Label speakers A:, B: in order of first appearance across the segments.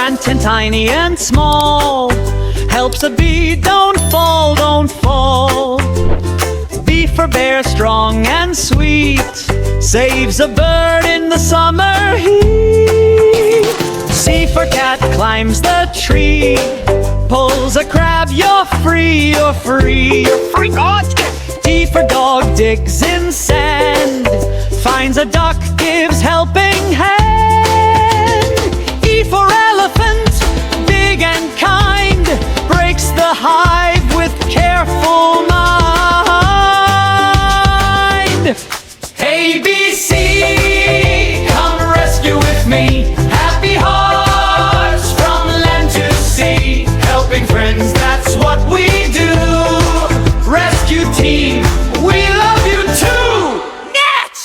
A: ant and tiny and small, helps a bee don't fall, don't fall. B for bear, strong and sweet, saves a bird in the summer heat. C for cat, climbs the tree, pulls a crab, you're free, you're free, you're free. D for dog, digs in sand, finds a duck, gives helping hand. E for elephant, big and kind, breaks the hive with careful mind. A, B, C, come rescue with me. Happy hearts from land to sea, helping friends, that's what we do. Rescue team, we love you too! Net!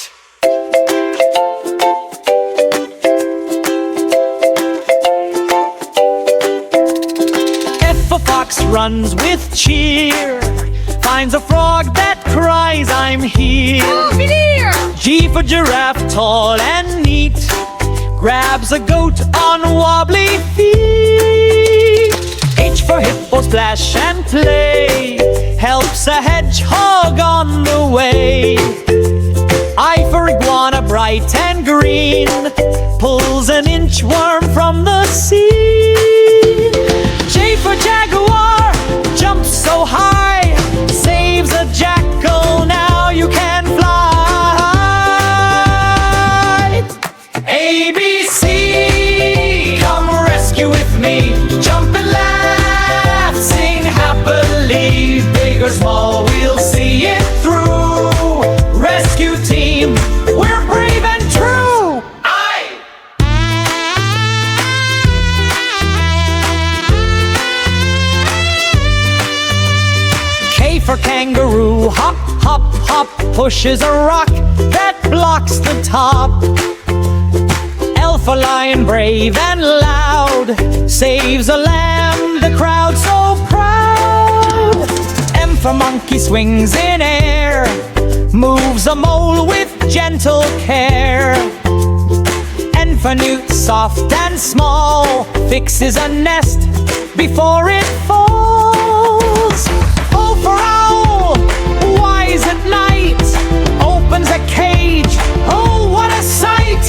A: F for fox, runs with cheer, finds a frog that cries, I'm here. G for giraffe, tall and neat, grabs a goat on wobbly feet. H for hippo, splash and play, helps a hedgehog on the way. I for iguana, bright and green, pulls an inchworm from the sea. J for jaguar, jumps so high, saves a jackal, now you can fly. A, B, C, come rescue with me. Jump and laugh, sing happily. Big or small, we'll see it through. Rescue team, we're brave and true. K for kangaroo, hop, hop, hop, pushes a rock that blocks the top. L for lion, brave and loud, saves a lamb, the crowd so proud. M for monkey, swings in air, moves a mole with gentle care. N for newt, soft and small, fixes a nest before it falls. O for owl, wise at night, opens a cage, oh what a sight.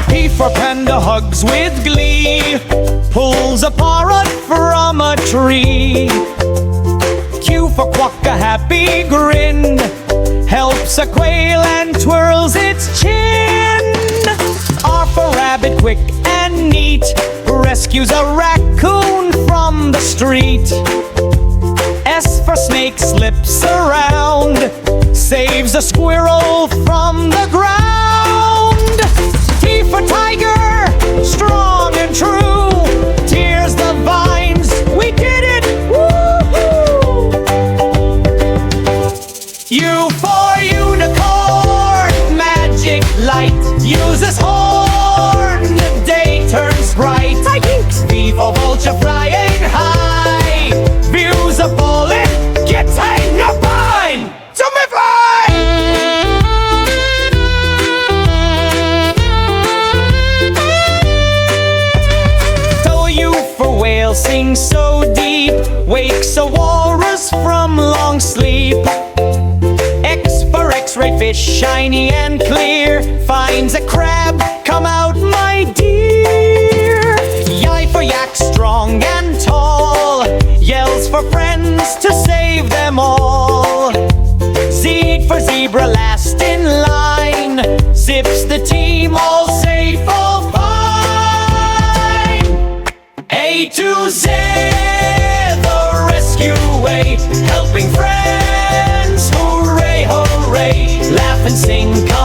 A: P for panda, hugs with glee, pulls a parrot from a tree. Q for quack, a happy grin, helps a quail and twirls its chin. R for rabbit, quick and neat, rescues a raccoon from the street. S for snake, slips around, saves a squirrel from the ground. T for tiger, strong and true, tears the vines, we did it, woo-hoo! U for unicorn, magic light, uses horn, the day turns bright. V for vulture, flying high, views a bullet, getting a pine, to me fly! W for whale, sings so deep, wakes a walrus from long sleep. X for x-ray, fish shiny and clear, finds a crab, come out my dear. Y for yak, strong and tall, yells for friends to save them all. Z for zebra, last in line, zips the team all safe, all fine. A to Z, the rescue way, helping friends, hooray, hooray, laugh and sing, come